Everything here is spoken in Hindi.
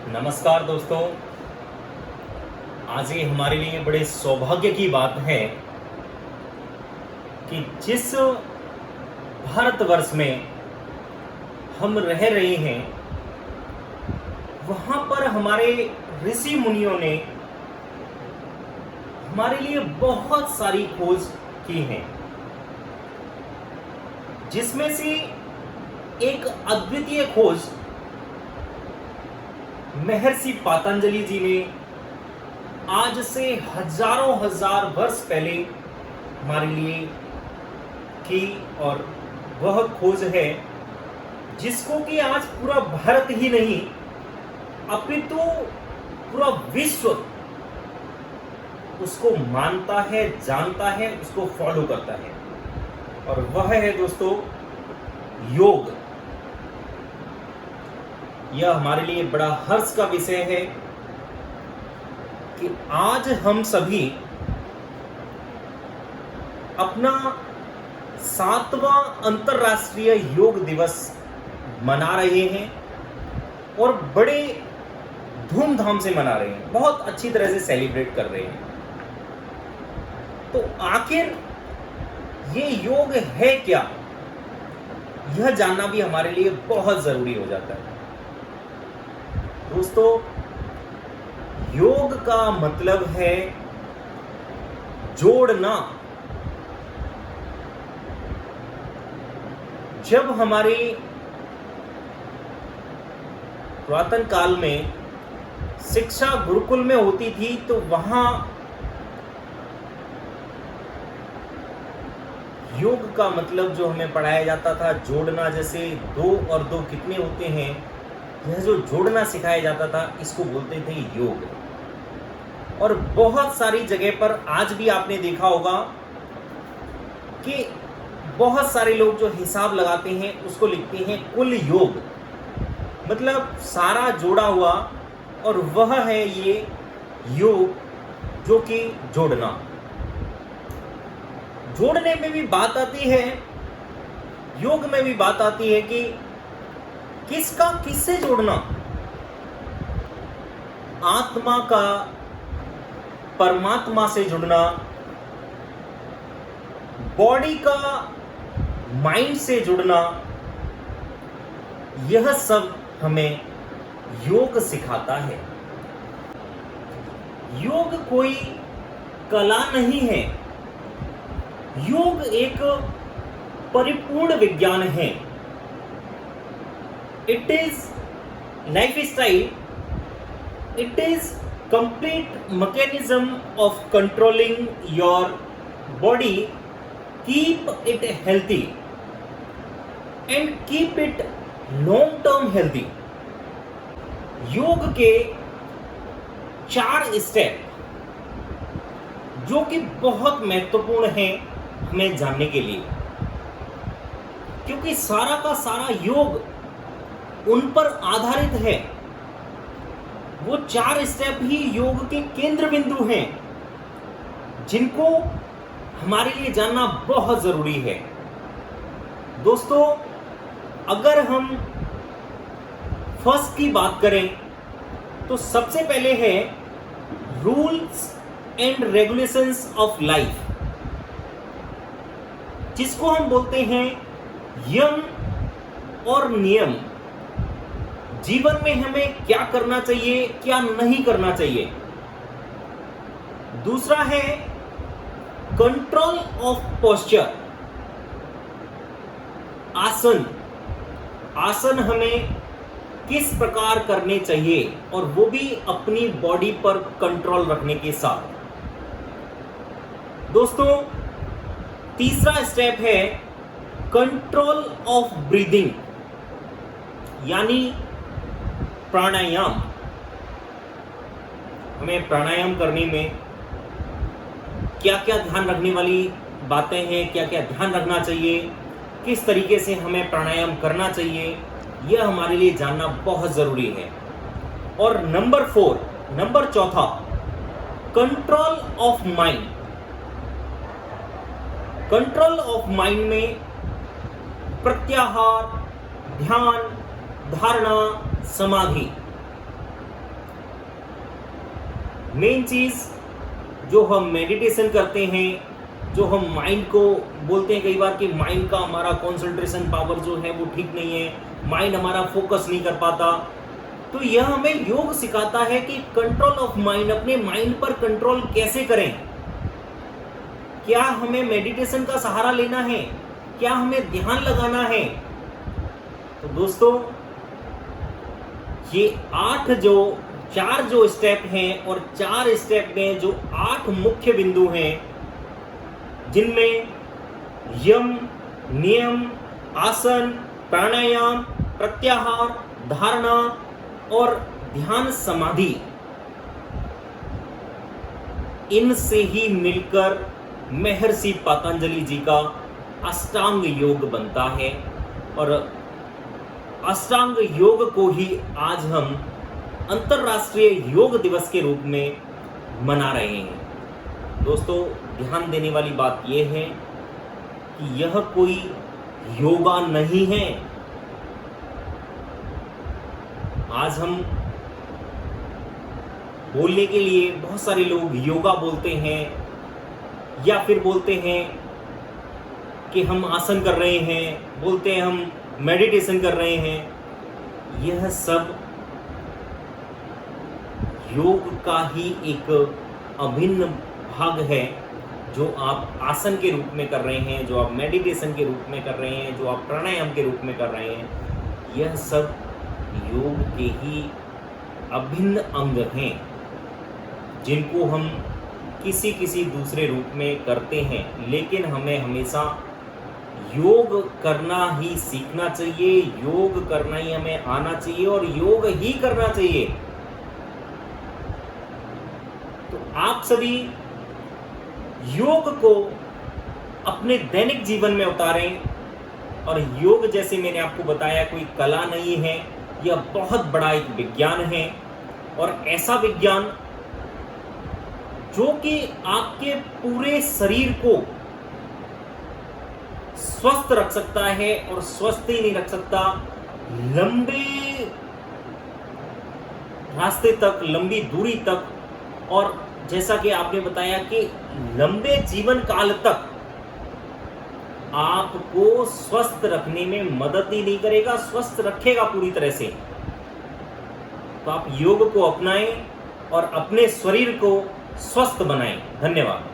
नमस्कार दोस्तों। आज ये हमारे लिए बड़े सौभाग्य की बात है कि जिस भारतवर्ष में हम रह रहे हैं वहाँ पर हमारे ऋषि मुनियों ने हमारे लिए बहुत सारी खोज की हैं, जिसमें से एक अद्वितीय खोज महर्षि पतंजलि जी ने आज से हजारों हजार वर्ष पहले हमारे लिए की, और वह खोज है जिसको कि आज पूरा भारत ही नहीं अपितु पूरा विश्व उसको मानता है, जानता है, उसको फॉलो करता है, और वह है दोस्तों योग। यह हमारे लिए बड़ा हर्ष का विषय है कि आज हम सभी अपना 7वां अंतर्राष्ट्रीय योग दिवस मना रहे हैं और बड़े धूमधाम से मना रहे हैं, बहुत अच्छी तरह से सेलिब्रेट कर रहे हैं। तो आखिर ये योग है क्या, यह जानना भी हमारे लिए बहुत जरूरी हो जाता है। दोस्तों, योग का मतलब है जोड़ना। जब हमारे पुरातन काल में शिक्षा गुरुकुल में होती थी तो वहां योग का मतलब जो हमें पढ़ाया जाता था जोड़ना, जैसे 2 और 2 कितने होते हैं, यह जो जोड़ना सिखाया जाता था इसको बोलते थे योग। और बहुत सारी जगह पर आज भी आपने देखा होगा कि बहुत सारे लोग जो हिसाब लगाते हैं उसको लिखते हैं कुल योग, मतलब सारा जोड़ा हुआ, और वह है ये योग जो कि जोड़ना। जोड़ने में भी बात आती है, योग में भी बात आती है कि किसका किससे जोड़ना। आत्मा का परमात्मा से जुड़ना, बॉडी का माइंड से जुड़ना, यह सब हमें योग सिखाता है। योग कोई कला नहीं है, योग एक परिपूर्ण विज्ञान है। It is lifestyle, it is complete mechanism of controlling your body, keep it healthy and keep it long term healthy। योग के 4 स्टेप जो कि बहुत महत्वपूर्ण हैं हमें जानने के लिए, क्योंकि सारा का सारा योग उन पर आधारित है। वो 4 स्टेप ही योग के केंद्र बिंदु हैं जिनको हमारे लिए जानना बहुत जरूरी है। दोस्तों, अगर हम फर्स्ट की बात करें तो सबसे पहले है rules and regulations of life, जिसको हम बोलते हैं यम और नियम। जीवन में हमें क्या करना चाहिए, क्या नहीं करना चाहिए। दूसरा है कंट्रोल ऑफ पोस्चर, आसन। आसन हमें किस प्रकार करने चाहिए, और वो भी अपनी बॉडी पर कंट्रोल रखने के साथ। दोस्तों, तीसरा स्टेप है कंट्रोल ऑफ ब्रीदिंग, यानी प्राणायाम। हमें प्राणायाम करने में क्या क्या ध्यान रखने वाली बातें हैं, क्या क्या ध्यान रखना चाहिए, किस तरीके से हमें प्राणायाम करना चाहिए, यह हमारे लिए जानना बहुत जरूरी है। और नंबर चौथा control of mind. Control of mind में प्रत्याहार, ध्यान, धारणा, समाधि, मेन चीज़ जो हम मेडिटेशन करते हैं, जो हम माइंड को बोलते हैं कई बार कि माइंड का हमारा कंसंट्रेशन पावर जो है वो ठीक नहीं है, माइंड हमारा फोकस नहीं कर पाता, तो यह हमें योग सिखाता है कि कंट्रोल ऑफ माइंड, अपने माइंड पर कंट्रोल कैसे करें। क्या हमें मेडिटेशन का सहारा लेना है, क्या हमें ध्यान लगाना है? तो दोस्तों, ये 4 जो स्टेप हैं और 4 स्टेप में जो 8 मुख्य बिंदु हैं, जिनमें यम, नियम, आसन, प्राणायाम, प्रत्याहार, धारणा और ध्यान समाधि, इनसे ही मिलकर महर्षि पतंजलि जी का अष्टांग योग बनता है। और अष्टांग योग को ही आज हम अंतर्राष्ट्रीय योग दिवस के रूप में मना रहे हैं। दोस्तों, ध्यान देने वाली बात यह है कि यह कोई योगा नहीं है। आज हम बोलने के लिए बहुत सारे लोग योगा बोलते हैं या फिर बोलते हैं कि हम आसन कर रहे हैं, बोलते हैं हम मेडिटेशन कर रहे हैं। यह सब योग का ही एक अभिन्न भाग है, जो आप आसन के रूप में कर रहे हैं, जो आप मेडिटेशन के रूप में कर रहे हैं, जो आप प्राणायाम के रूप में कर रहे हैं। यह सब योग के ही अभिन्न अंग हैं, जिनको हम किसी दूसरे रूप में करते हैं, लेकिन हमें हमेशा योग करना ही सीखना चाहिए, योग करना ही हमें आना चाहिए और योग ही करना चाहिए। तो आप सभी योग को अपने दैनिक जीवन में उतारें। और योग, जैसे मैंने आपको बताया, कोई कला नहीं है, यह बहुत बड़ा एक विज्ञान है, और ऐसा विज्ञान जो कि आपके पूरे शरीर को स्वस्थ रख सकता है, और स्वस्थ ही नहीं रख सकता, लंबे रास्ते तक, लंबी दूरी तक, और जैसा कि आपने बताया कि लंबे जीवन काल तक आपको स्वस्थ रखने में मदद ही नहीं करेगा, स्वस्थ रखेगा पूरी तरह से। तो आप योग को अपनाएं और अपने शरीर को स्वस्थ बनाएं। धन्यवाद।